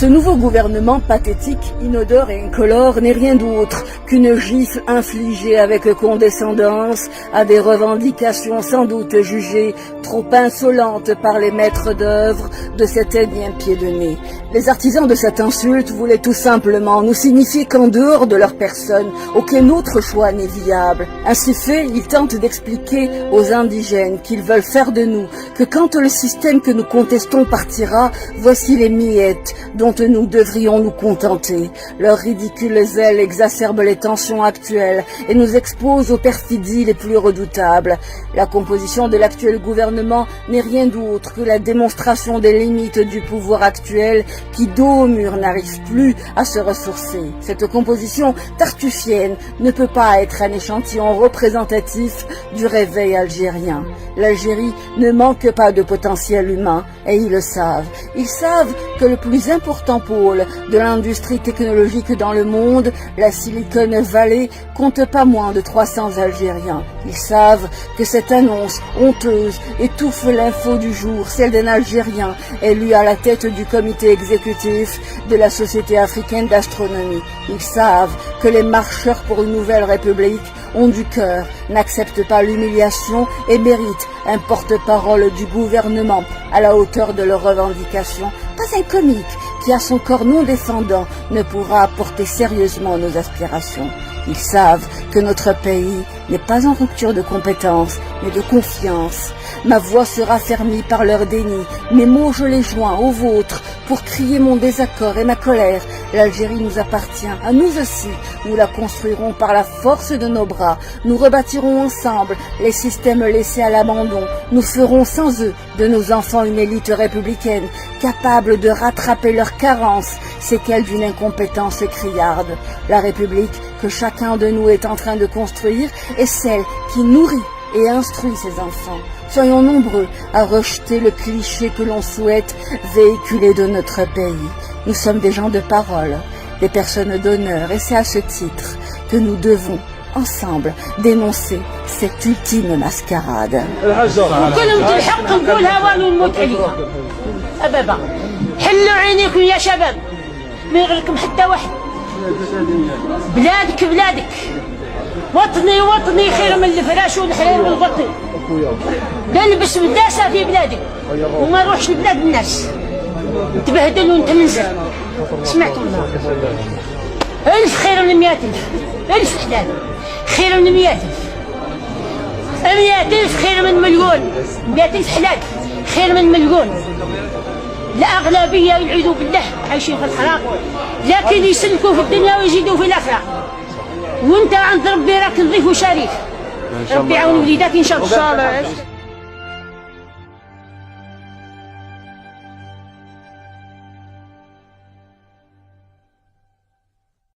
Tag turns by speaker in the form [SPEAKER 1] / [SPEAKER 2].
[SPEAKER 1] Ce nouveau gouvernement pathétique, inodore et incolore n'est rien d'autre qu'une gifle infligée avec condescendance à des revendications sans doute jugées trop insolentes par les maîtres d'œuvre de cet énième pied de nez. Les artisans de cette insulte voulaient tout simplement nous signifier qu'en dehors de leur personne, aucun autre choix n'est viable. Ainsi fait, ils tentent d'expliquer aux indigènes qu'ils veulent faire de nous, que quand le système que nous contestons partira, voici les miettes dont nous devrions nous contenter. Leurs ridicules ailes exacerbent les tensions actuelles et nous exposent aux perfidies les plus redoutables. La composition de l'actuel gouvernement n'est rien d'autre que la démonstration des limites du pouvoir actuel qui, dos au mur, n'arrive plus à se ressourcer. Cette composition tartuffienne ne peut pas être un échantillon représentatif du réveil algérien. L'Algérie ne manque pas de potentiel humain et ils le savent. Ils savent que le plus important pôle de l'industrie technologique dans le monde, la Silicon Valley, compte pas moins de 300 Algériens. Ils savent que cette annonce honteuse étouffe l'info du jour, celle d'un Algérien élu à la tête du comité exécutif de la Société africaine d'astronomie. Ils savent que les marcheurs pour une nouvelle république ont du cœur, n'acceptent pas l'humiliation et méritent un porte-parole du gouvernement à la hauteur de leurs revendications. Pas un comique qui, à son corps non défendant, ne pourra porter sérieusement nos aspirations. Ils savent que notre pays n'est pas en rupture de compétences, mais de confiance. Ma voix sera fermie par leur déni. Mes mots, je les joins aux vôtres pour crier mon désaccord et ma colère. L'Algérie nous appartient, à nous aussi. Nous la construirons par la force de nos bras. Nous rebâtirons ensemble les systèmes laissés à l'abandon. Nous ferons sans eux de nos enfants une élite républicaine, capable de rattraper leurs carences, séquelles d'une incompétence criarde. La République que chacun de nous est en train de construire est celle qui nourrit et instruit ses enfants. Soyons nombreux à rejeter le cliché que l'on souhaite véhiculer de notre pays. Nous sommes des gens de parole, des personnes d'honneur, et c'est à ce titre que nous devons ensemble dénoncer cette ultime mascarade.
[SPEAKER 2] وطني وطني خير من الفراش والحرير والغطي. نلبس بداسة في بلادي وما نروحش لبلاد الناس نتبهدل ونتمنزل. سمعتوا الله؟ ألف خير من 100,000. ألف حلال خير من 100,000. 100,000 خير من مليون. 100,000 حلال خير من مليون. الأغلبية يلعبوا بالله عايشين في الحرام، لكن يسلكوا في الدنيا ويزيدوا في الآخرة. وانت عند ربي راك نظيف وشريف. ربي يعاون وليدك ان شاء الله.